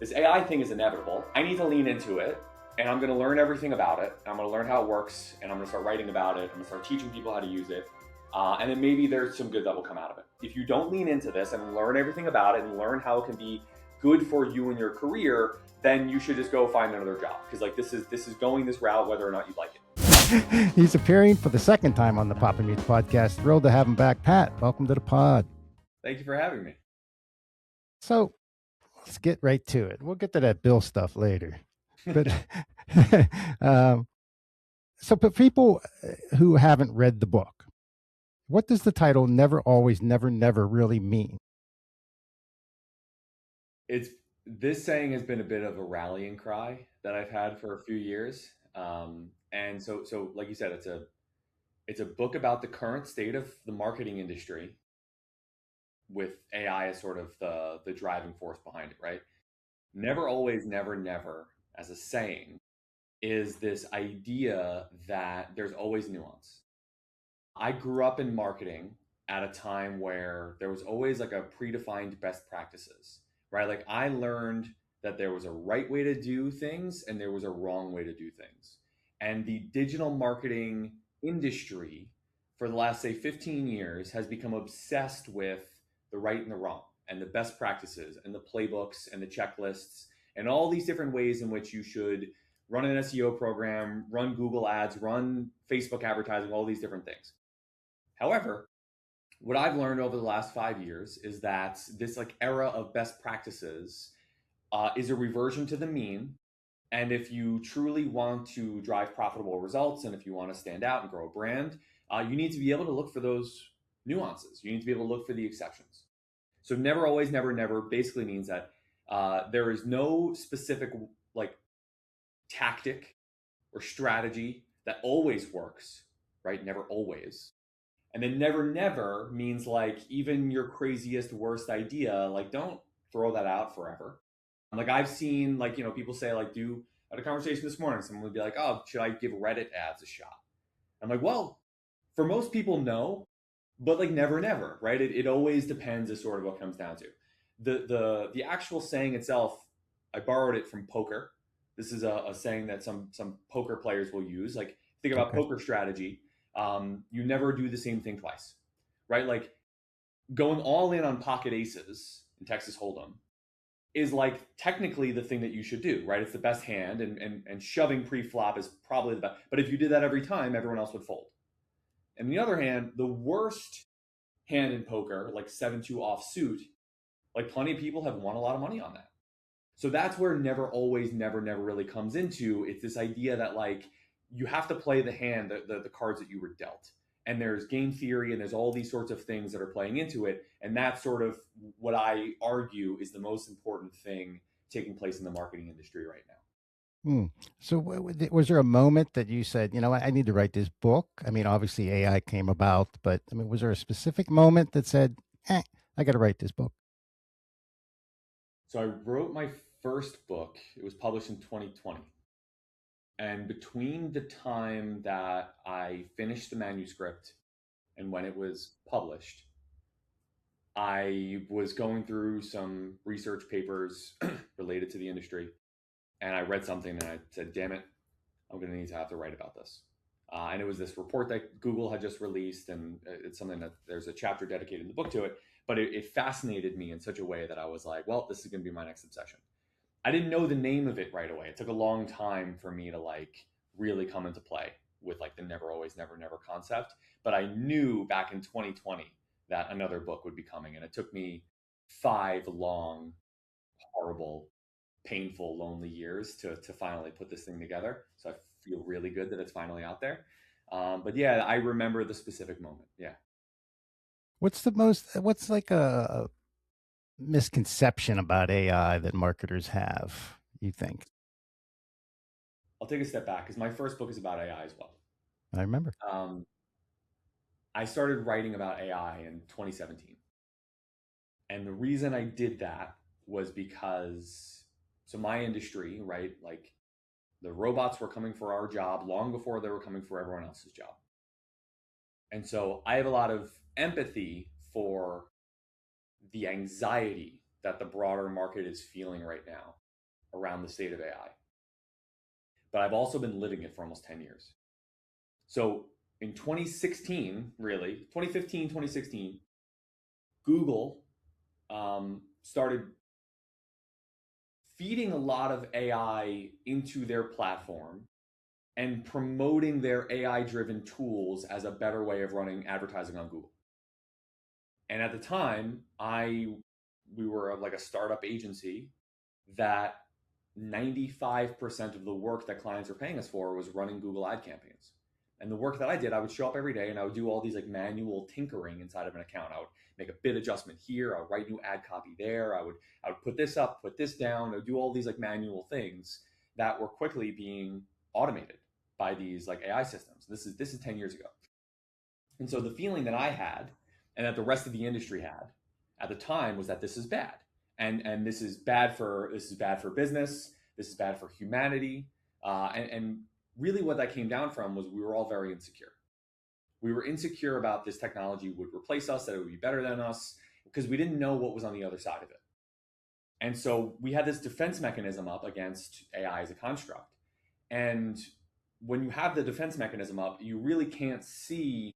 this AI thing is inevitable. I need to lean into it, and I'm going to learn everything about it. I'm going to learn how it works, and I'm going to start writing about it. I'm going to start teaching people how to use it. And then maybe there's some good that will come out of it. If you don't lean into this and learn everything about it and learn how it can be good for you in your career, then you should just go find another job. Because like this is going this route, whether or not you like it. He's appearing for the second time on the Papamutes podcast. Thrilled to have him back. Pat, welcome to the pod. Thank you for having me. So let's get right to it. We'll get to that bill stuff later. But so for people who haven't read the book, what does the title Never Always Never Never really mean? This saying has been a bit of a rallying cry that I've had for a few years. And so like you said, it's a book about the current state of the marketing industry with AI as sort of the driving force behind it, right? Never always, never, never, as a saying, is this idea that there's always nuance. I grew up in marketing at a time where there was always like a predefined best practices, right? Like I learned that there was a right way to do things and there was a wrong way to do things. And the digital marketing industry for the last, say, 15 years has become obsessed with the right and the wrong and the best practices and the playbooks and the checklists and all these different ways in which you should run an SEO program, run Google ads, run Facebook advertising, all these different things. However, what I've learned over the last 5 years is that this like era of best practices is a reversion to the mean. And if you truly want to drive profitable results and if you want to stand out and grow a brand, you need to be able to look for those nuances. You need to be able to look for the exceptions. So never always, never, never basically means that there is no specific like tactic or strategy that always works, right? Never always. And then never, never means like even your craziest, worst idea, like don't throw that out forever. Like I've seen like, people say like at a conversation this morning, someone would be like, oh, should I give Reddit ads a shot? I'm like, well, for most people, no, but like never, never, right? It always depends is sort of what comes down to. The actual saying itself, I borrowed it from poker. This is a saying that some poker players will use. Like think about poker strategy. You never do the same thing twice, right? Like going all in on pocket aces in Texas Hold'em is like technically the thing that you should do, right? It's the best hand and shoving pre-flop is probably the best. But if you did that every time, everyone else would fold. And on the other hand, the worst hand in poker, like 7-2 offsuit, like plenty of people have won a lot of money on that. So that's where never always, never, never really comes into. It's this idea that like you have to play the hand, the cards that you were dealt. And there's game theory and there's all these sorts of things that are playing into it. And that's sort of what I argue is the most important thing taking place in the marketing industry right now. So was there a moment that you said, I need to write this book? I mean, obviously AI came about, but I mean, was there a specific moment that said, I got to write this book? So I wrote my first book. It was published in 2020. And between the time that I finished the manuscript and when it was published, I was going through some research papers related to the industry. And I read something and I said, damn it, I'm going to need to have to write about this. And it was this report that Google had just released. And it's something that there's a chapter dedicated in the book to it. But it fascinated me in such a way that I was like, well, this is going to be my next obsession. I didn't know the name of it right away. It took a long time for me to like really come into play with like the never always, never, never concept. But I knew back in 2020 that another book would be coming. And it took me 5 long, horrible, painful, lonely years to finally put this thing together. So I feel really good that it's finally out there. But yeah, I remember the specific moment. Yeah. What's like a misconception about AI that marketers have, you think? I'll take a step back because my first book is about AI as well. I remember. I started writing about AI in 2017. And the reason I did that was because, so my industry, right, like the robots were coming for our job long before they were coming for everyone else's job. And so I have a lot of empathy for the anxiety that the broader market is feeling right now around the state of AI, but I've also been living it for almost 10 years. So in 2016, really, 2015, 2016, Google started feeding a lot of AI into their platform and promoting their AI driven tools as a better way of running advertising on Google. And at the time, we were like a startup agency that 95% of the work that clients were paying us for was running Google ad campaigns. And the work that I did, I would show up every day and I would do all these like manual tinkering inside of an account. I would make a bid adjustment here, I would write new ad copy there, I would put this up, put this down, I would do all these like manual things that were quickly being automated by these like AI systems. This is 10 years ago. And so the feeling that I had and that the rest of the industry had at the time was that this is bad. And this is bad for business, this is bad for humanity. And really what that came down from was we were all very insecure. We were insecure about this technology would replace us, that it would be better than us, because we didn't know what was on the other side of it. And so we had this defense mechanism up against AI as a construct. And when you have the defense mechanism up, you really can't see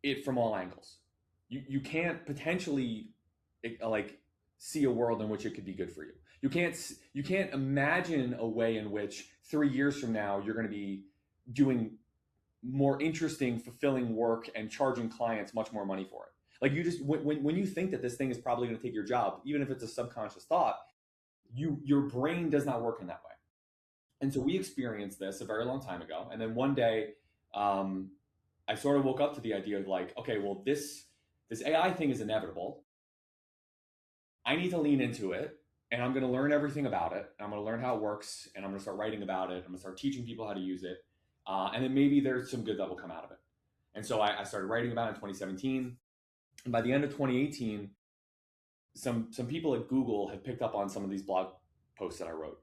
it from all angles. You can't potentially like see a world in which it could be good for you. You can't imagine a way in which 3 years from now you're going to be doing more interesting, fulfilling work and charging clients much more money for it. Like you just when you think that this thing is probably going to take your job, even if it's a subconscious thought, your brain does not work in that way. And so we experienced this a very long time ago. And then one day, I sort of woke up to the idea of like, okay, well, this AI thing is inevitable. I need to lean into it and I'm going to learn everything about it. I'm going to learn how it works and I'm going to start writing about it. I'm going to start teaching people how to use it. And then maybe there's some good that will come out of it. And so I started writing about it in 2017. And by the end of 2018, some people at Google had picked up on some of these blog posts that I wrote.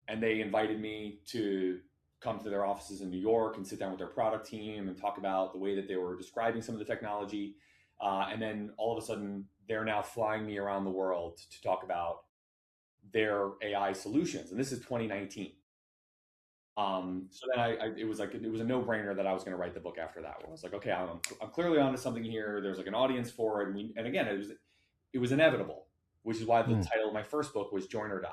And they invited me to come to their offices in New York and sit down with their product team and talk about the way that they were describing some of the technology. And then all of a sudden, they're now flying me around the world to talk about their AI solutions. And this is 2019. So then it was a no-brainer that I was going to write the book after that. Where I was like, okay, I'm clearly onto something here. There's like an audience for it, and again, it was inevitable, which is why the title of my first book was Join or Die,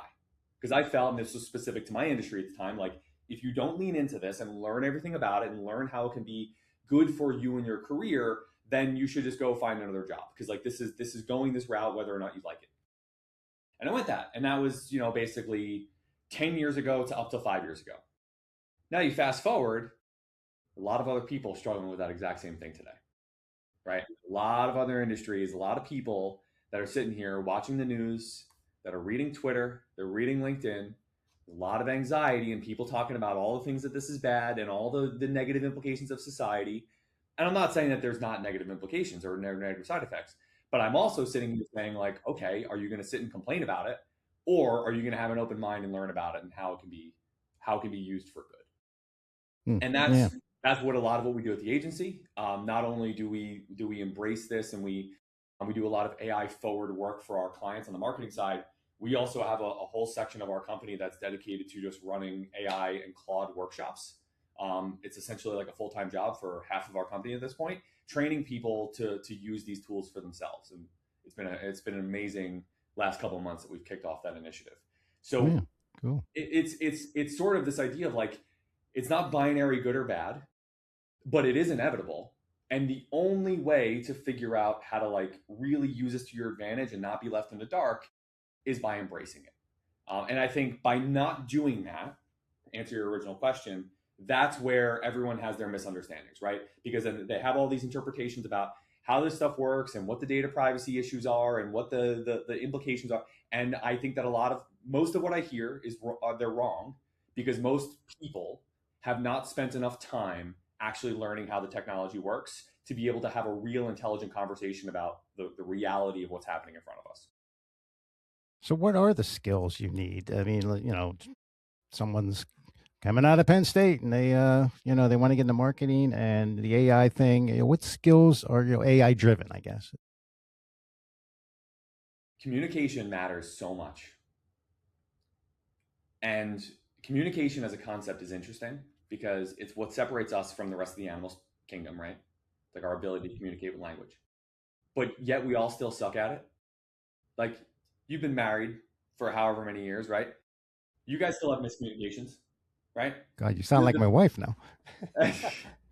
because I felt, and this was specific to my industry at the time, like if you don't lean into this and learn everything about it and learn how it can be good for you in your career, then you should just go find another job because like this is going this route whether or not you like it. And I went that, and that was basically 10 years ago to up to 5 years ago. Now you fast forward, a lot of other people struggling with that exact same thing today, right? A lot of other industries, a lot of people that are sitting here watching the news, that are reading Twitter, they're reading LinkedIn, a lot of anxiety and people talking about all the things that this is bad and all the negative implications of society. And I'm not saying that there's not negative implications or negative side effects, but I'm also sitting here saying like, okay, are you going to sit and complain about it? Or are you going to have an open mind and learn about it and how it can be used for good? And Yeah. that's what a lot of what we do at the agency. Not only do we embrace this and we do a lot of AI forward work for our clients on the marketing side, we also have a whole section of our company that's dedicated to just running AI and Claude workshops. It's essentially like a full-time job for half of our company at this point, training people to use these tools for themselves. And it's been an amazing last couple of months that we've kicked off that initiative. So Yeah. Cool. it's sort of this idea of like, it's not binary good or bad, but it is inevitable. And the only way to figure out how to like really use this to your advantage and not be left in the dark is by embracing it. And I think by not doing that, to answer your original question, that's where everyone has their misunderstandings, right? Because then they have all these interpretations about how this stuff works and what the data privacy issues are and what the implications are. And I think that most of what I hear is they're wrong because most people have not spent enough time actually learning how the technology works to be able to have a real intelligent conversation about the reality of what's happening in front of us. So, what are the skills you need? I mean, someone's coming out of Penn State and they want to get into marketing and the AI thing. What skills are AI driven? I guess. Communication matters so much. And communication as a concept is interesting because it's what separates us from the rest of the animal kingdom, right? Like our ability to communicate with language. But yet we all still suck at it. Like you've been married for however many years, right? You guys still have miscommunications, right? God, you sound like The, my wife now.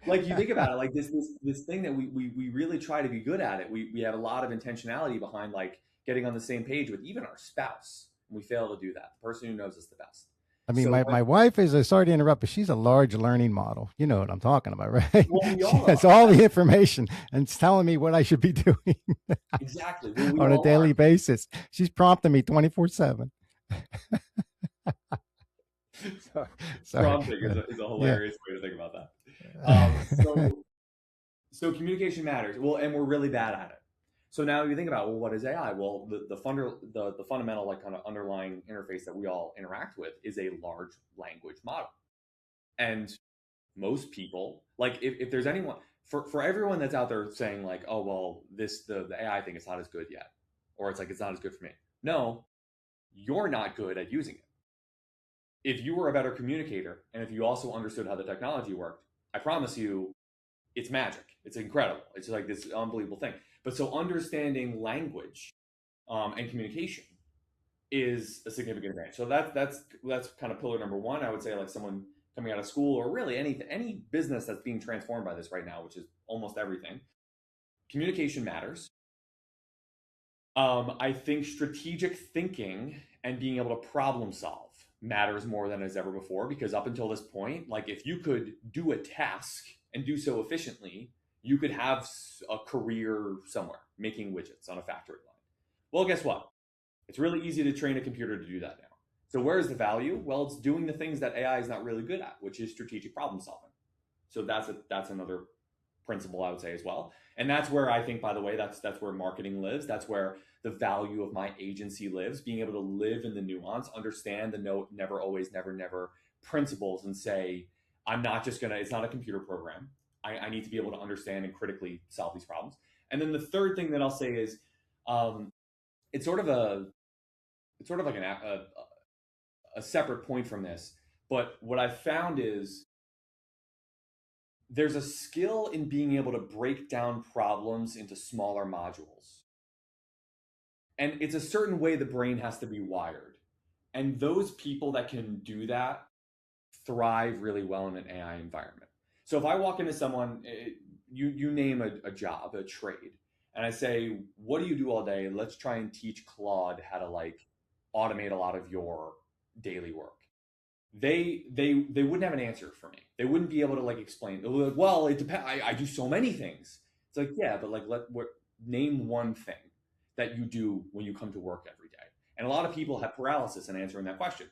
like you think about it, like this thing that we really try to be good at it. We have a lot of intentionality behind like getting on the same page with even our spouse. And we fail to do that. The person who knows us the best. I mean, So my wife is a, sorry to interrupt, but she's a large learning model. You know what I'm talking about, right? well, we She all has are. all the information and it's telling me what I should be doing Exactly. Well, we on a all are. daily basis. She's prompting me 24/7. Sorry. Sorry. Prompting Go ahead. is a Yeah. hilarious way to think about that. So communication matters. Well, and we're really bad at it. So now you think about, well, what is AI? Well, the fundamental like kind of underlying interface that we all interact with is a large language model. And most people, like if there's anyone for everyone that's out there saying like, oh well, the AI thing is not as good yet, or it's like it's not as good for me. No, you're not good at using it. If you were a better communicator and if you also understood how the technology worked, I promise you it's magic. It's incredible. It's like this unbelievable thing. But so understanding language and communication is a significant advantage. So that's kind of pillar number one. I would say like someone coming out of school or really any business that's being transformed by this right now, which is almost everything. Communication matters. I think strategic thinking and being able to problem solve matters more than as ever before because up until this point, like if you could do a task and do so efficiently, you could have a career somewhere making widgets on a factory line. Well, guess what? It's really easy to train a computer to do that now. So where is the value? Well, it's doing the things that AI is not really good at, which is strategic problem solving. So that's another principle I would say as well. And that's where I think, by the way, that's where marketing lives. That's where the value of my agency lives, being able to live in the nuance, understand the no, never, always, never, never principles and say, I'm not just gonna, it's not a computer program. I need to be able to understand and critically solve these problems. And then the third thing that I'll say is um, it's sort of a, it's sort of like a separate point from this. But what I've found is there's a skill in being able to break down problems into smaller modules. And it's a certain way the brain has to be wired. And those people that can do that thrive really well in an AI environment. So if I walk into someone, you name a job, a trade, and I say, "What do you do all day? Let's try and teach Claude how to like automate a lot of your daily work." They wouldn't have an answer for me. They wouldn't be able to like explain. They'll be like, well, it depends. I do so many things. It's like, yeah, but like name one thing that you do when you come to work every day. And a lot of people have paralysis in answering that question.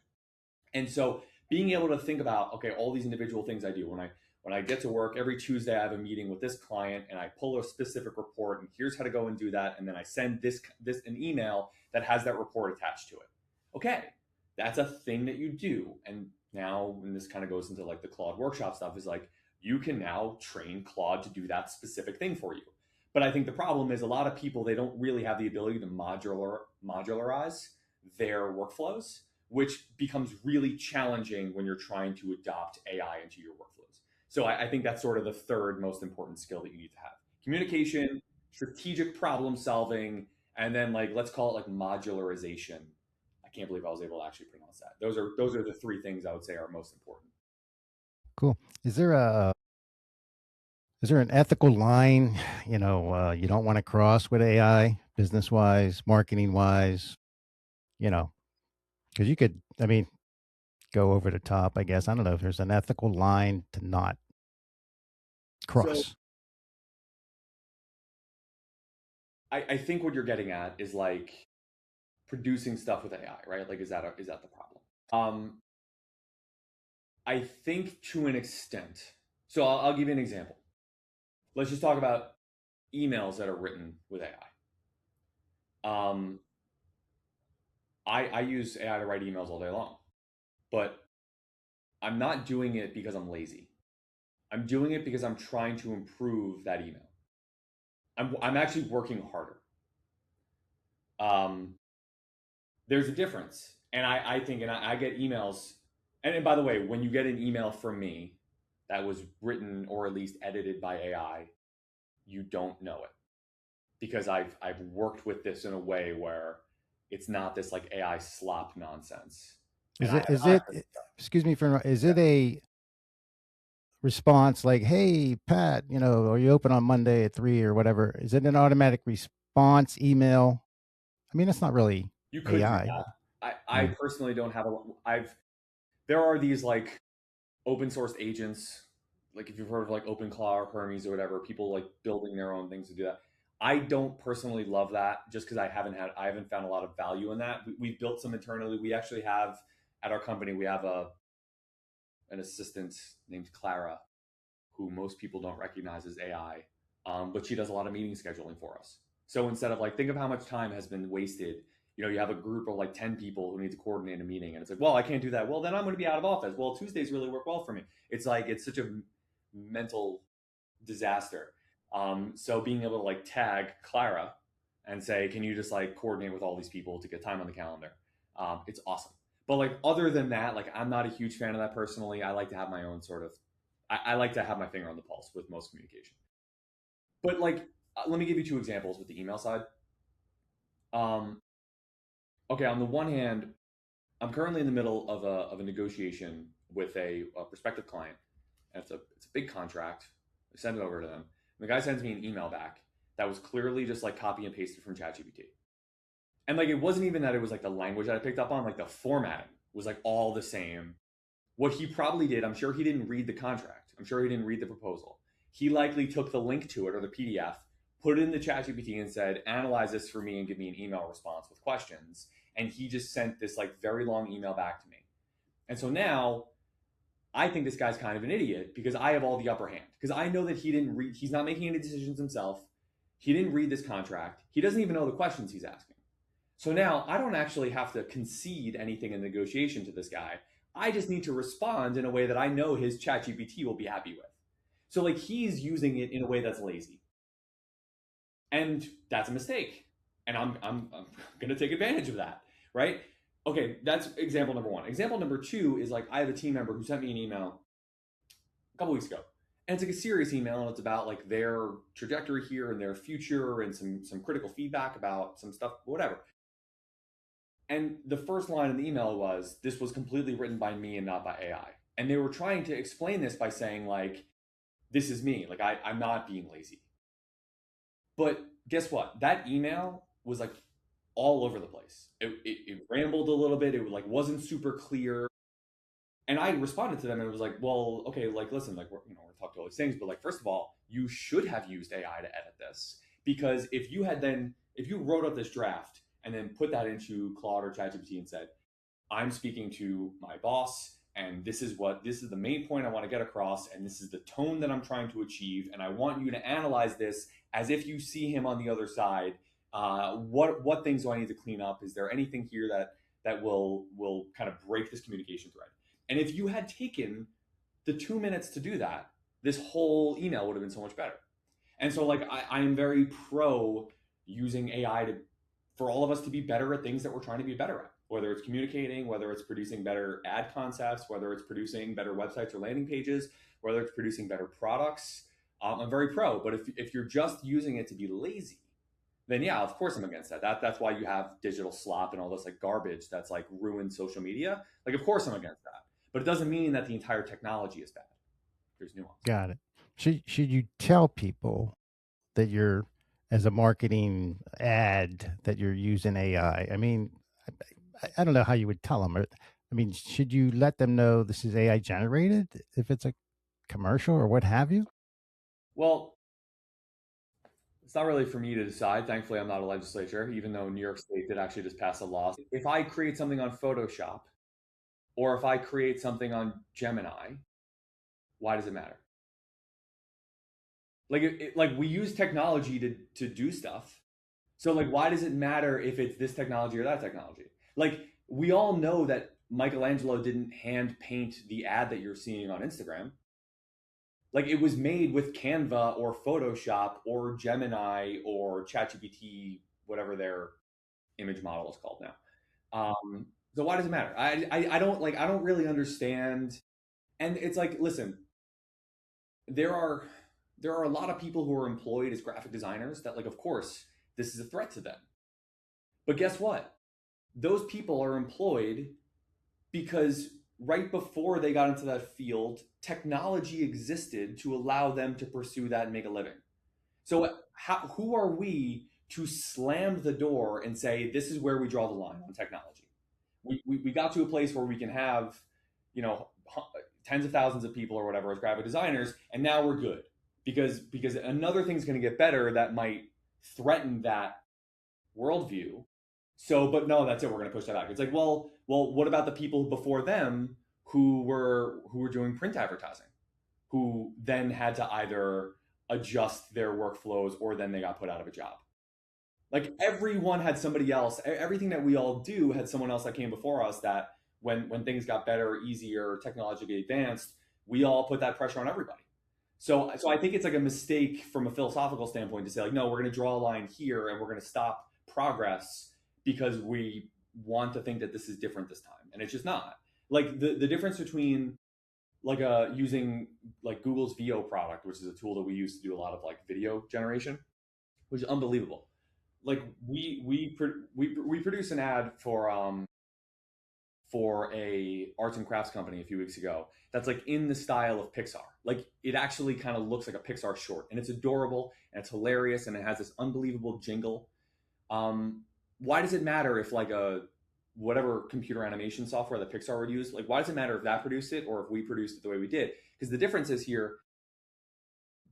And so being able to think about, okay, all these individual things I do when I get to work every Tuesday, I have a meeting with this client and I pull a specific report and here's how to go and do that. And then I send this an email that has that report attached to it. Okay, that's a thing that you do. And now, and this kind of goes into like the Claude workshop stuff, is like you can now train Claude to do that specific thing for you. But I think the problem is a lot of people, they don't really have the ability to modularize their workflows, which becomes really challenging when you're trying to adopt AI into your workflows. So I think that's sort of the third most important skill that you need to have: communication, strategic problem solving, and then like let's call it like modularization. I can't believe I was able to actually pronounce that. Those are the three things I would say are most important. Cool. Is there an ethical line, you don't want to cross with AI, business wise, marketing wise, you know, because you could, I mean, go over the top, I guess. I don't know if there's an ethical line to not So cross. I think what you're getting at is like producing stuff with AI, right? Like is that the problem? I think to an extent. So I'll give you an example. Let's just talk about emails that are written with AI. I use AI to write emails all day long, but I'm not doing it because I'm lazy. I'm doing it because I'm trying to improve that email. I'm actually working harder. Um, there's a difference. And I think, and I get emails, and by the way, when you get an email from me that was written or at least edited by AI, you don't know it because I've worked with this in a way where it's not this like AI slop nonsense. And Is I it have is not. it excuse me for is Yeah. it a response like, "Hey, Pat, are you open on Monday at 3 or whatever?" Is it an automatic response email? I mean, it's not really You could do AI. that. I Yeah. personally don't have a. I've there are these like open source agents, like if you've heard of like OpenClaw or Hermes or whatever, people like building their own things to do that. I don't personally love that just because I haven't found a lot of value in that. We've built some internally. We actually have at our company we have an assistant named Clara who most people don't recognize as AI, but she does a lot of meeting scheduling for us. So instead of like, think of how much time has been wasted. You have a group of like 10 people who need to coordinate a meeting, and it's like, well, I can't do that. Well, then I'm going to be out of office. Well, Tuesdays really work well for me. It's like, it's such a mental disaster. So being able to like tag Clara and say, can you just like coordinate with all these people to get time on the calendar? It's awesome. But like other than that, like I'm not a huge fan of that personally. I like to have my own sort of I like to have my finger on the pulse with most communication. But like, let me give you two examples with the email side. Um, okay, on the one hand, I'm currently in the middle of a negotiation with a prospective client, and it's a big contract. I send it over to them. And the guy sends me an email back that was clearly just like copy and pasted from ChatGPT. And like it wasn't even that it was like the language that I picked up on, like the formatting was like all the same. What he probably did, I'm sure he didn't read the contract. I'm sure he didn't read the proposal. He likely took the link to it or the PDF, put it in the ChatGPT and said, analyze this for me and give me an email response with questions. And he just sent this like very long email back to me. And so now I think this guy's kind of an idiot because I have all the upper hand. Because I know that he didn't read, he's not making any decisions himself. He didn't read this contract. He doesn't even know the questions he's asking. So now I don't actually have to concede anything in negotiation to this guy. I just need to respond in a way that I know his ChatGPT will be happy with. So like he's using it in a way that's lazy. And that's a mistake. And I'm going to take advantage of that, right? Okay, that's example number one. Example number two is like I have a team member who sent me an email a couple weeks ago. And it's like a serious email and it's about like their trajectory here and their future and some critical feedback about some stuff, whatever. And the first line in the email was, this was completely written by me and not by AI. And they were trying to explain this by saying, like, this is me. Like, I'm not being lazy. But guess what? That email was like all over the place. It rambled a little bit. It like wasn't super clear. And I responded to them and it was like, well, okay, like, listen, like, we're talking all these things, but like, first of all, you should have used AI to edit this because if you wrote up this draft and then put that into Claude or ChatGPT and said, I'm speaking to my boss, and this is the main point I want to get across, and this is the tone that I'm trying to achieve, and I want you to analyze this as if you see him on the other side. What things do I need to clean up? Is there anything here that will kind of break this communication thread? And if you had taken the 2 minutes to do that, this whole email would have been so much better. And so like I am very pro using AI to for all of us to be better at things that we're trying to be better at, whether it's communicating, whether it's producing better ad concepts, whether it's producing better websites or landing pages, whether it's producing better products. I'm very pro. But if you're just using it to be lazy, then yeah, of course I'm against that. That's why you have digital slop and all this like garbage that's like ruined social media. Like of course I'm against that. But it doesn't mean that the entire technology is bad. There's nuance. Got it. Should you tell people that you're as a marketing ad that you're using AI? I mean, I don't know how you would tell them. I mean, should you let them know this is AI generated if it's a commercial or what have you? Well, it's not really for me to decide. Thankfully, I'm not a legislature, even though New York State did actually just pass a law. If I create something on Photoshop or if I create something on Gemini, why does it matter? Like we use technology to do stuff. So like why does it matter if it's this technology or that technology? Like we all know that Michelangelo didn't hand paint the ad that you're seeing on Instagram. Like it was made with Canva or Photoshop or Gemini or ChatGPT, whatever their image model is called now. So why does it matter? I don't like, I don't really understand. And it's like, listen, there are there are a lot of people who are employed as graphic designers that, like, of course this is a threat to them. But guess what? Those people are employed because right before they got into that field, technology existed to allow them to pursue that and make a living. So who are we to slam the door and say this is where we draw the line on technology? We got to a place where we can have, you know, tens of thousands of people or whatever as graphic designers, and now we're good because another thing's going to get better that might threaten that worldview. So, but no, that's it. We're going to push that back. It's like, well, what about the people before them who were doing print advertising, who then had to either adjust their workflows or then they got put out of a job? Like everyone had somebody else. Everything that we all do had someone else that came before us. That when things got better, easier, technologically advanced, we all put that pressure on everybody. So I think it's like a mistake from a philosophical standpoint to say like, no, we're going to draw a line here and we're going to stop progress because we want to think that this is different this time, and it's just not. Like the difference between like using like Google's VO product, which is a tool that we use to do a lot of like video generation, which is unbelievable. Like we produce an ad for a arts and crafts company a few weeks ago that's like in the style of Pixar. Like it actually kind of looks like a Pixar short, and it's adorable and it's hilarious and it has this unbelievable jingle. Why does it matter if like a whatever computer animation software that Pixar would use, like why does it matter if that produced it or if we produced it the way we did? Because the difference is here,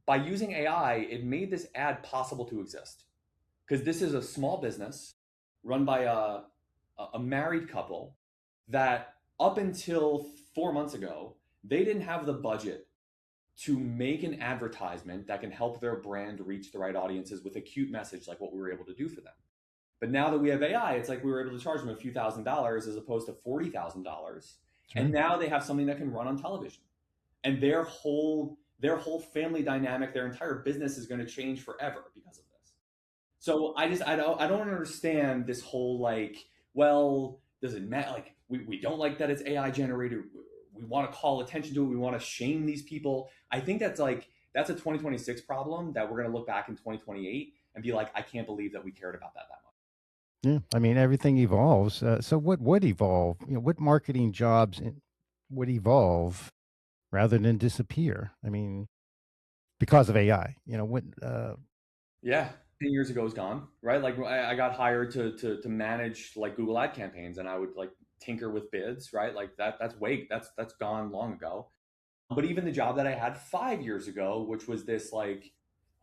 by using AI, it made this ad possible to exist. Because this is a small business run by a married couple that up until 4 months ago, they didn't have the budget to make an advertisement that can help their brand reach the right audiences with a cute message like what we were able to do for them. But now that we have AI, it's like we were able to charge them a few $1,000s as opposed to $40,000. And Sure. now they have something that can run on television. And their whole family dynamic, their entire business is going to change forever because of this. So I don't understand this whole like, well, does it matter? Like we don't like that it's AI generated. We want to call attention to it. We want to shame these people. I think that's a 2026 problem that we're going to look back in 2028 and be like, I can't believe that we cared about that much. Yeah, I mean everything evolves. So what would evolve? What marketing jobs would evolve rather than disappear? I mean, because of AI. What? Yeah, 10 years ago is gone, right? Like I got hired to manage like Google ad campaigns, and I would like tinker with bids, right? Like that's gone long ago. But even the job that I had 5 years ago, which was this like,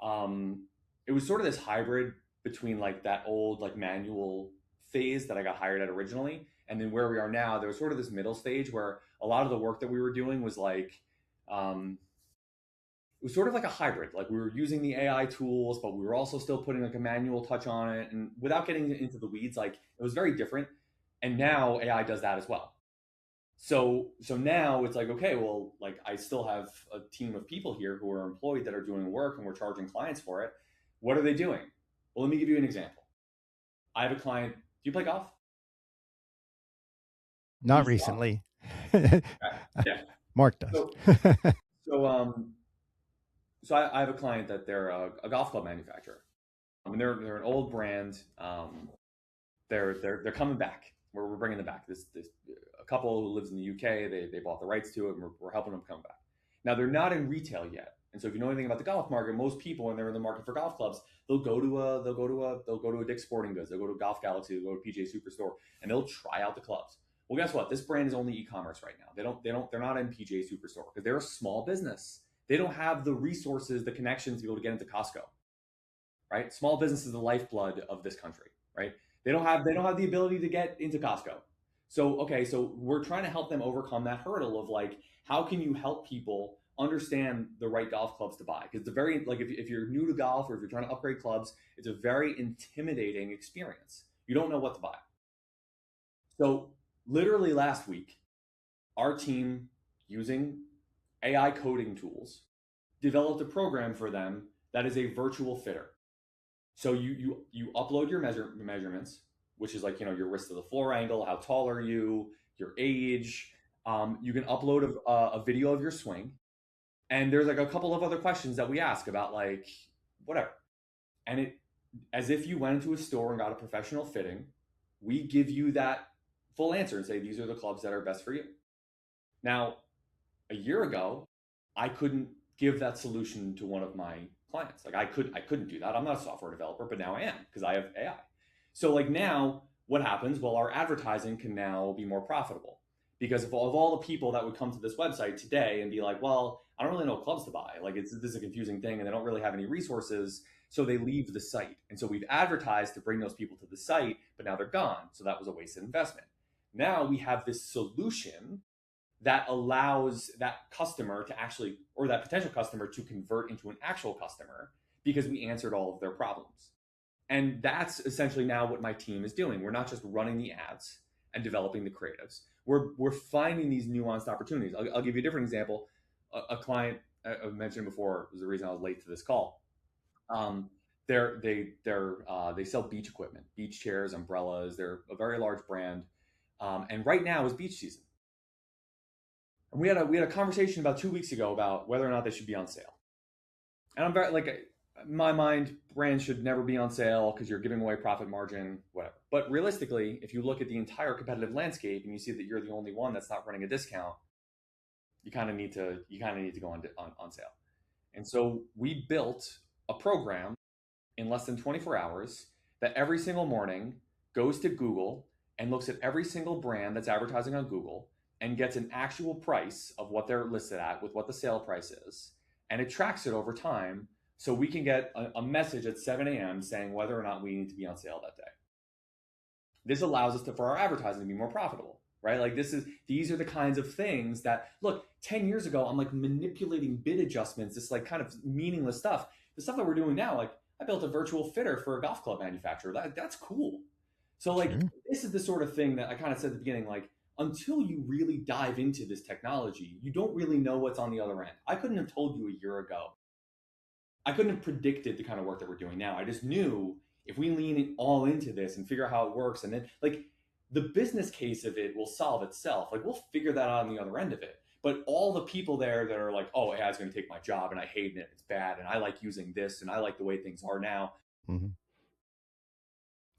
um, it was sort of this hybrid between like that old like manual phase that I got hired at originally, and then where we are now. There was sort of this middle stage where a lot of the work that we were doing was like, um, it was sort of like a hybrid. Like we were using the AI tools, but we were also still putting like a manual touch on it. And without getting into the weeds, like it was very different. And now AI does that as well. So now it's like, okay, well, like I still have a team of people here who are employed that are doing work and we're charging clients for it. What are they doing? Well, let me give you an example. I have a client. Do you play golf? You Not used to golf? recently. Okay. Yeah. Mark does. So so I have a client that they're a golf club manufacturer. I mean, they're an old brand. They're coming back. We're bringing them back. This a couple who lives in the UK. They bought the rights to it, and we're helping them come back. Now they're not in retail yet, and so if you know anything about the golf market, most people when they're in the market for golf clubs, they'll go to a Dick's Sporting Goods, they'll go to Golf Galaxy, they'll go to PJ Superstore, and they'll try out the clubs. Well, guess what? This brand is only e-commerce right now. They're not in PJ Superstore because they're a small business. They don't have the resources, the connections to be able to get into Costco, right? Small business is the lifeblood of this country, right? They don't have the ability to get into Costco. So okay, so we're trying to help them overcome that hurdle of like, how can you help people understand the right golf clubs to buy? Because it's a very like if you're new to golf or if you're trying to upgrade clubs, it's a very intimidating experience. You don't know what to buy. So literally last week, our team using AI coding tools developed a program for them that is a virtual fitter. So you upload your measurements which is like, your wrist to the floor angle, how tall are you, your age. You can upload a video of your swing, and there's like a couple of other questions that we ask about like whatever. And it, as if you went into a store and got a professional fitting, we give you that full answer and say these are the clubs that are best for you. Now, a year ago, I couldn't give that solution to one of my clients. Like I couldn't do that. I'm not a software developer, but now I am because I have AI. So like now what happens? Well, our advertising can now be more profitable because of all the people that would come to this website today and be like, well, I don't really know what clubs to buy. Like this is a confusing thing and they don't really have any resources. So they leave the site. And so we've advertised to bring those people to the site, but now they're gone. So that was a wasted investment. Now we have this solution that allows that customer to actually, or that potential customer to convert into an actual customer because we answered all of their problems. And that's essentially now what my team is doing. We're not just running the ads and developing the creatives. We're finding these nuanced opportunities. I'll give you a different example. A client I mentioned before was the reason I was late to this call. They sell beach equipment, beach chairs, umbrellas. They're a very large brand, and right now is beach season. And we had a conversation about 2 weeks ago about whether or not they should be on sale. And I'm very like, in my mind, brands should never be on sale because you're giving away profit margin, whatever. But realistically, if you look at the entire competitive landscape and you see that you're the only one that's not running a discount, you kind of need to go on sale. And so we built a program in less than 24 hours that every single morning goes to Google and looks at every single brand that's advertising on Google and gets an actual price of what they're listed at with what the sale price is. And it tracks it over time. So we can get a message at 7 a.m. saying whether or not we need to be on sale that day. This allows us for our advertising to be more profitable, right? Like these are the kinds of things that, look, 10 years ago, I'm like manipulating bid adjustments, this like kind of meaningless stuff. The stuff that we're doing now, like I built a virtual fitter for a golf club manufacturer. That's cool. So like, Sure. this is the sort of thing that I kind of said at the beginning, like, until you really dive into this technology, you don't really know what's on the other end. I couldn't have told you a year ago. I couldn't have predicted the kind of work that we're doing now. I just knew if we lean all into this and figure out how it works, and then like the business case of it will solve itself. Like we'll figure that out on the other end of it. But all the people there that are like, oh, AI is going to take my job and I hate it, it's bad, and I like using this and I like the way things are now. Mm-hmm.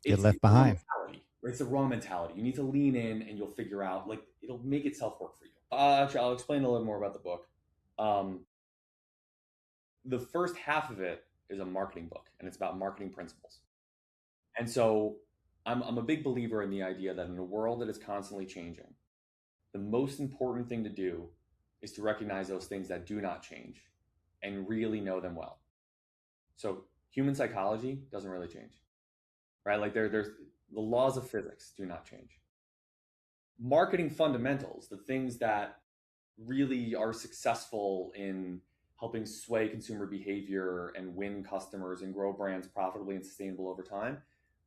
Get It's the left wrong behind. mentality. It's the wrong mentality. You need to lean in and you'll figure out, like, it'll make itself work for you. Actually, I'll explain a little more about the book. Um, the first half of it is a marketing book and it's about marketing principles. And so I'm a big believer in the idea that in a world that is constantly changing, the most important thing to do is to recognize those things that do not change and really know them well. So human psychology doesn't really change, right? Like there's the laws of physics do not change. Marketing fundamentals, the things that really are successful in helping sway consumer behavior and win customers and grow brands profitably and sustainable over time,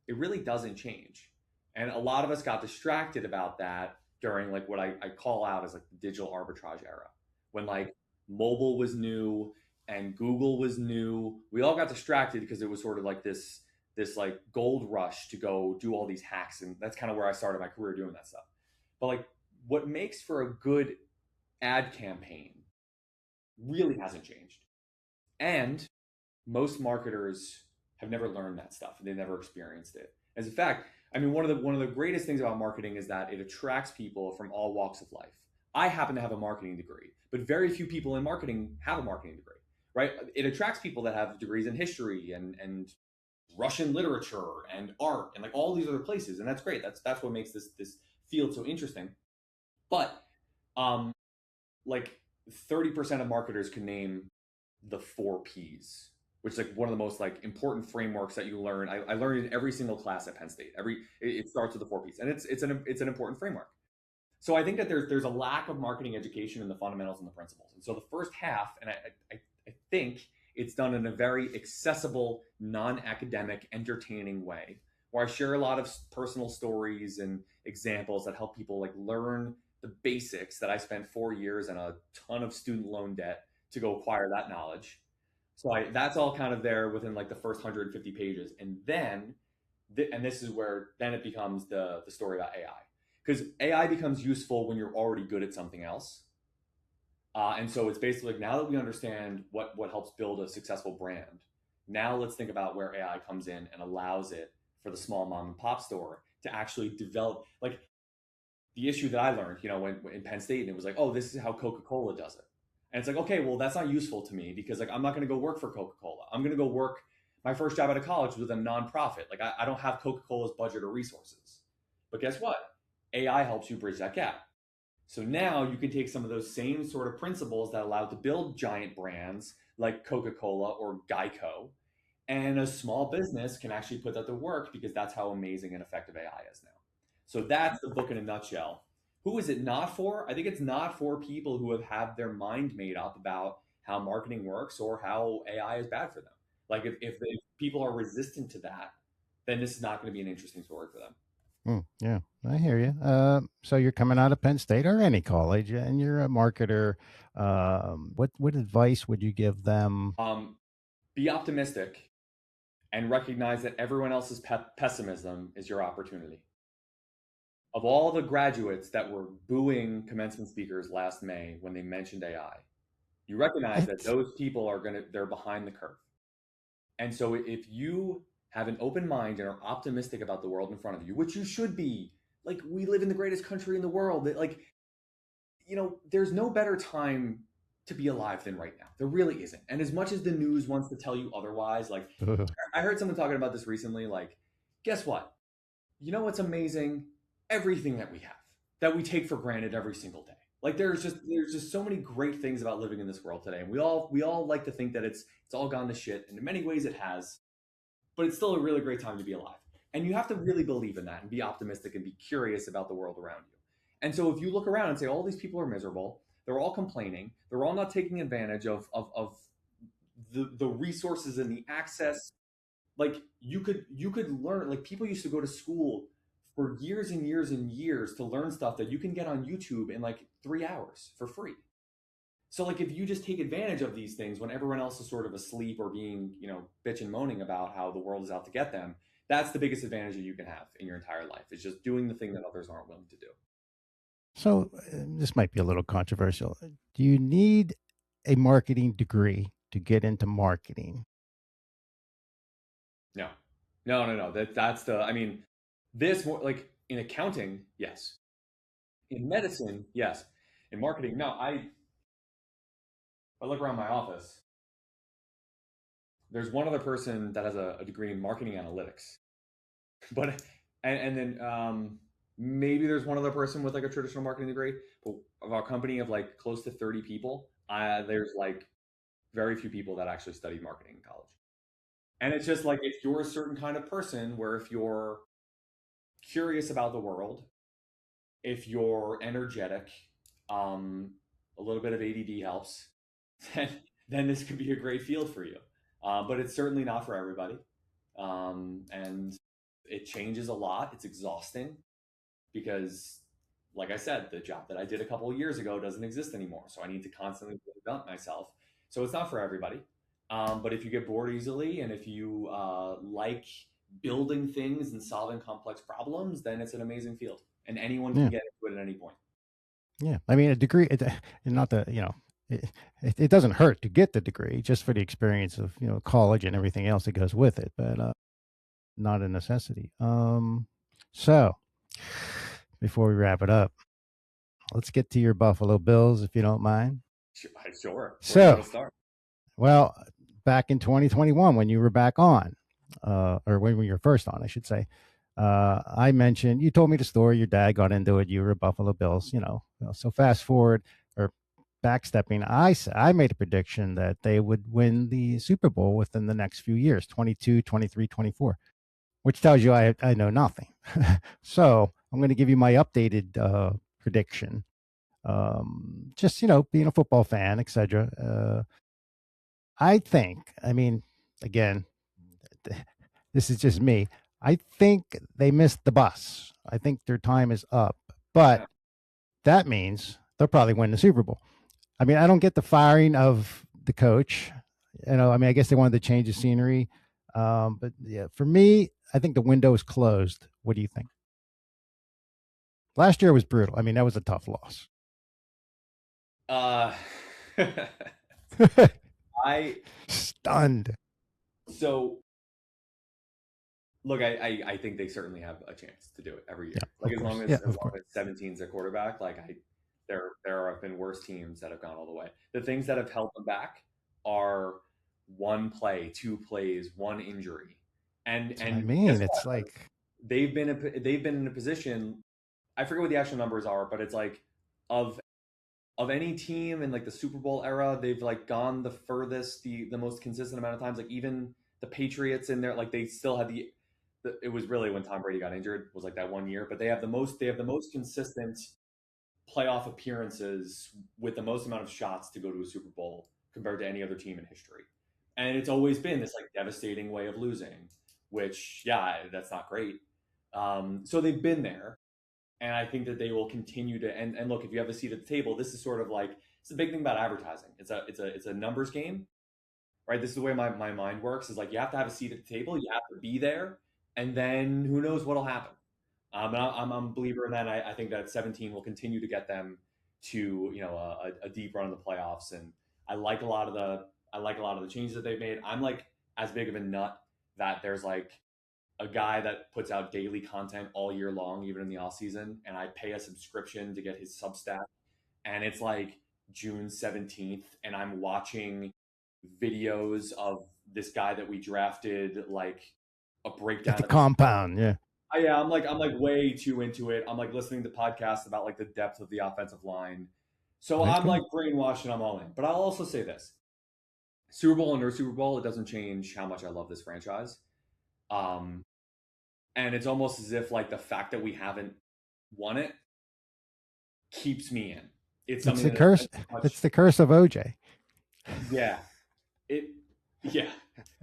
it really doesn't change. And a lot of us got distracted about that during like what I call out as like the digital arbitrage era, when like mobile was new and Google was new. We all got distracted because it was sort of like this like gold rush to go do all these hacks, and that's kind of where I started my career doing that stuff. But like what makes for a good ad campaign really hasn't changed. And most marketers have never learned that stuff. They've never experienced it. As a fact, I mean, one of the greatest things about marketing is that it attracts people from all walks of life. I happen to have a marketing degree, but very few people in marketing have a marketing degree, right? It attracts people that have degrees in history and Russian literature and art and like all these other places, and that's great. That's what makes this field so interesting. But like 30% of marketers can name the 4 Ps, which is like one of the most like important frameworks that you learn. I learned in every single class at Penn State. It starts with the 4 Ps, and it's an important framework. So I think that there's a lack of marketing education in the fundamentals and the principles. And so the first half, and I think it's done in a very accessible, non-academic, entertaining way, where I share a lot of personal stories and examples that help people like learn the basics that I spent 4 years and a ton of student loan debt to go acquire that knowledge. So that's all kind of there within like the first 150 pages. And then And this is where then it becomes the story about AI, because AI becomes useful when you're already good at something else. And so it's basically like, now that we understand what helps build a successful brand, now let's think about where AI comes in and allows it for the small mom and pop store to actually develop. Like the issue that I learned, when in Penn State, and it was like, oh, this is how Coca Cola does it, and it's like, okay, well, that's not useful to me because like I'm not going to go work for Coca Cola. I'm going to go work. My first job out of college was with a nonprofit. Like I don't have Coca Cola's budget or resources, but guess what? AI helps you bridge that gap. So now you can take some of those same sort of principles that allow to build giant brands like Coca Cola or Geico, and a small business can actually put that to work because that's how amazing and effective AI is now. So that's the book in a nutshell. Who is it not for? I think it's not for people who have had their mind made up about how marketing works or how AI is bad for them. Like if people are resistant to that, then this is not going to be an interesting story for them. Yeah, I hear you. So you're coming out of Penn State or any college, and you're a marketer. What advice would you give them? Be optimistic and recognize that everyone else's pessimism is your opportunity. Of all the graduates that were booing commencement speakers last May when they mentioned AI, you recognize that It's those people they're behind the curve. And so if you have an open mind and are optimistic about the world in front of you, which you should be, like we live in the greatest country in the world, that like, there's no better time to be alive than right now. There really isn't. And as much as the news wants to tell you otherwise, like I heard someone talking about this recently, like, guess what? You know what's amazing? Everything that we have, that we take for granted every single day. Like there's just so many great things about living in this world today, and we all like to think that it's all gone to shit, and in many ways it has, but it's still a really great time to be alive. And you have to really believe in that and be optimistic and be curious about the world around you. And so if you look around and say all these people are miserable, they're all complaining, they're all not taking advantage of the resources and the access. Like you could learn, like people used to go to school for years and years and years to learn stuff that you can get on YouTube in like 3 hours for free. So like if you just take advantage of these things when everyone else is sort of asleep or being, bitch and moaning about how the world is out to get them, that's the biggest advantage that you can have in your entire life. It's just doing the thing that others aren't willing to do. so this might be a little controversial. Do you need a marketing degree to get into marketing? No. No, no, no. That's the I mean, this more like in accounting, yes. In medicine, yes. In marketing, no. I look around my office. There's one other person that has a degree in marketing analytics, but and then maybe there's one other person with like a traditional marketing degree. But of our company of like close to 30 people, there's like very few people that actually studied marketing in college. And it's just like if you're a certain kind of person where if you're curious about the world, if you're energetic, um, a little bit of ADD helps, then this could be a great field for you. But it's certainly not for everybody, and it changes a lot. It's exhausting because, like I said, the job that I did a couple of years ago doesn't exist anymore. So I need to constantly reinvent myself. So it's not for everybody. But if you get bored easily and if you like building things and solving complex problems, then it's an amazing field, and anyone can Yeah, get into it at any point. yeah. I mean, a degree, not the it doesn't hurt to get the degree just for the experience of college and everything else that goes with it, but not a necessity. So before we wrap it up, let's get to your Buffalo Bills, if you don't mind. Sure. Where do you So, want to start? well, back in 2021, when you were back on, or when you were first on, I should say, I mentioned, you told me the story. Your dad got into it. You were a Buffalo Bills, So fast forward or backstepping, I made a prediction that they would win the Super Bowl within the next few years, 22, 23, 24, which tells you I know nothing. So I'm going to give you my updated prediction. Just, being a football fan, etc. I think, I mean, again, this is just me. I think they missed the bus. I think their time is up, but Yeah. that means they'll probably win the Super Bowl. I mean, I don't get the firing of the coach. I mean, I guess they wanted to change the scenery. But yeah, for me, I think the window is closed. What do you think? Last year was brutal. I mean, that was a tough loss. Uh, I Stunned. so look, I think they certainly have a chance to do it every Yeah, year. Like of as course. long Yeah, as of course. 17's their quarterback, like there have been worse teams that have gone all the way. The things that have held them back are one play, two plays, one injury, That's what I and guess mean. what? It's like They've been in a position. I forget what the actual numbers are, but it's like of of any team in like the Super Bowl era, they've like gone the furthest, the most consistent amount of times. Like even the Patriots in there, like they still had it was really when Tom Brady got injured was like that one year, but they have the most consistent playoff appearances with the most amount of shots to go to a Super Bowl compared to any other team in history. And it's always been this like devastating way of losing, which yeah, that's not great. So they've been there, and I think that they will continue to. And look, if you have a seat at the table, this is sort of like it's a big thing about advertising. It's a numbers game, right? This is the way my mind works. Is like you have to have a seat at the table, you have to be there, and then who knows what'll happen. And I'm a believer in that. I think that 17 will continue to get them to a deep run in the playoffs, and I like a lot of the changes that they've made. I'm like as big of a nut that there's like a guy that puts out daily content all year long, even in the off season, and I pay a subscription to get his Substack, and it's like June 17th, and I'm watching videos of this guy that we drafted, like a at breakdown the of his. compound. Yeah. Yeah, I'm like way too into it. I'm like listening to podcasts about like the depth of the offensive line. So I'm Okay. like brainwashed and I'm all in. But I'll also say this: Super Bowl and no Super Bowl, it doesn't change how much I love this franchise. Um, and it's almost as if like the fact that we haven't won it keeps me in. It's It's something the that curse. has much. It's the curse of OJ. Yeah, it yeah,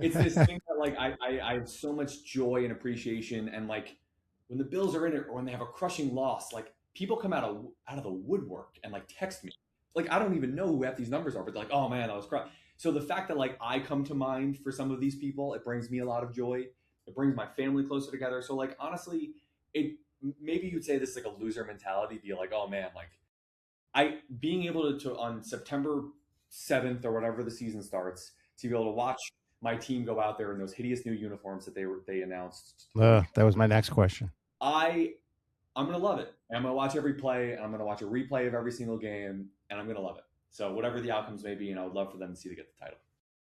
it's this thing that like I have so much joy and appreciation, and like when the Bills are in it or when they have a crushing loss, like people come out of the woodwork and like text me, like I don't even know who half these numbers are, but they're like, oh man, that was crush. So the fact that like I come to mind for some of these people, it brings me a lot of joy. It brings my family closer together. So like honestly, it maybe you'd say this is like a loser mentality, be like, oh man, like I being able to on September 7th or whatever the season starts to be able to watch my team go out there in those hideous new uniforms that they announced a week That ago. was my next question. I I'm gonna love it. And I'm gonna watch every play. And I'm gonna watch a replay of every single game, and I'm gonna love it. So whatever the outcomes may be, and I would love for them to see to get the title.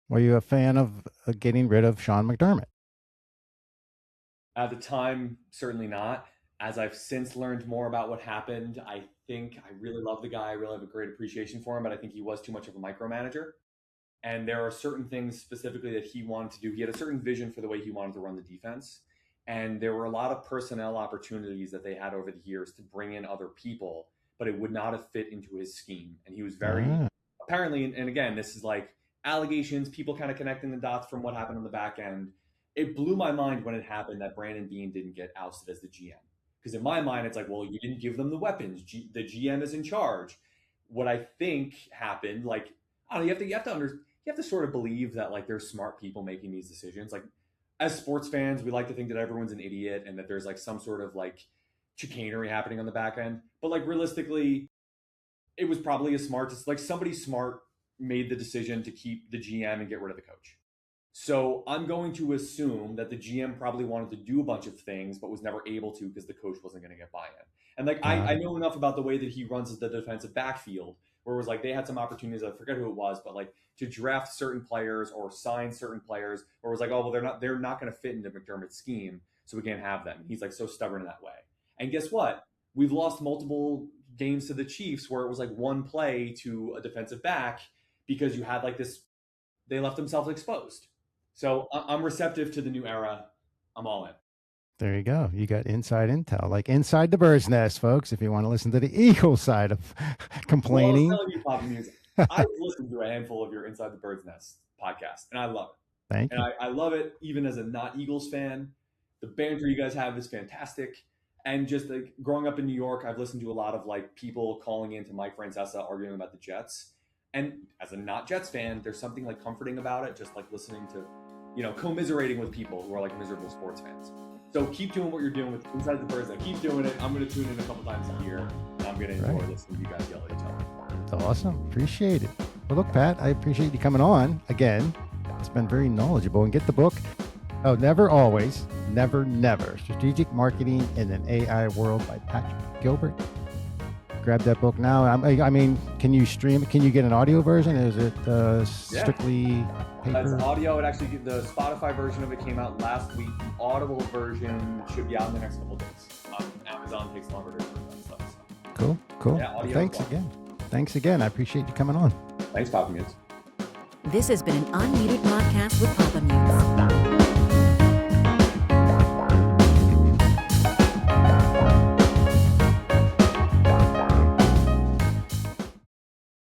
Were you a fan of getting rid of Sean McDermott? At the time, certainly not. As I've since learned more about what happened, I think I really love the guy. I really have a great appreciation for him, but I think he was too much of a micromanager. And there are certain things specifically that he wanted to do. He had a certain vision for the way he wanted to run the defense. And there were a lot of personnel opportunities that they had over the years to bring in other people, but it would not have fit into his scheme. And he was very Ah, apparently, and again, this is like allegations, people kind of connecting the dots from what happened on the back end. It blew my mind when it happened that Brandon Bean didn't get ousted as the GM. Because in my mind, it's like, well, you didn't give them the weapons. The GM is in charge. What I think happened, like, I don't know, you have to sort of believe that like there's smart people making these decisions. Like as sports fans, we like to think that everyone's an idiot and that there's like some sort of like chicanery happening on the back end. But like realistically, it was probably a smart, just like somebody smart made the decision to keep the GM and get rid of the coach. So I'm going to assume that the GM probably wanted to do a bunch of things, but was never able to because the coach wasn't going to get buy-in. And like got I it. know enough about the way that he runs the defensive backfield, where it was like they had some opportunities. I forget who it was, but like to draft certain players or sign certain players, or it was like, oh well, they're not going to fit into McDermott's scheme, so we can't have them. He's like so stubborn in that way. And guess what? We've lost multiple games to the Chiefs where it was like one play to a defensive back because you had like this, they left themselves exposed. So I'm receptive to the new era. I'm all in. There you go. You got inside intel, like inside the bird's nest, folks. If you want to listen to the Eagle side of Well, I was complaining, telling you, Papamutes, I've listened to a handful of your Inside the Bird's Nest podcast, and I love it. thank And you. I love it even as a not Eagles fan. The banter you guys have is fantastic. And just like growing up in New York, I've listened to a lot of like people calling into Mike Francesa arguing about the Jets. And as a not Jets fan, there's something like comforting about it, just like listening to commiserating with people who are like miserable sports fans. So keep doing what you're doing with Inside the Birds. Keep doing it. I'm going to tune in a couple times a year, and I'm going to enjoy listening to you guys yell at each other. That's awesome. Appreciate it. Well, look, Pat, I appreciate you coming on again. It's been very knowledgeable. And get the book. Oh, Never Always, Never Never. Strategic Marketing in an AI World by Patrick Gilbert. Grab that book now. I mean, can you stream? Can you get an audio version? Is it strictly paper? That's audio. It actually, the Spotify version of it came out last week. The Audible version should be out in the next couple of days. Amazon takes longer to do that stuff. So. Cool. Yeah, audio Thanks again. I appreciate you coming on. Thanks, Papamutes. This has been an unmuted podcast with Papamutes.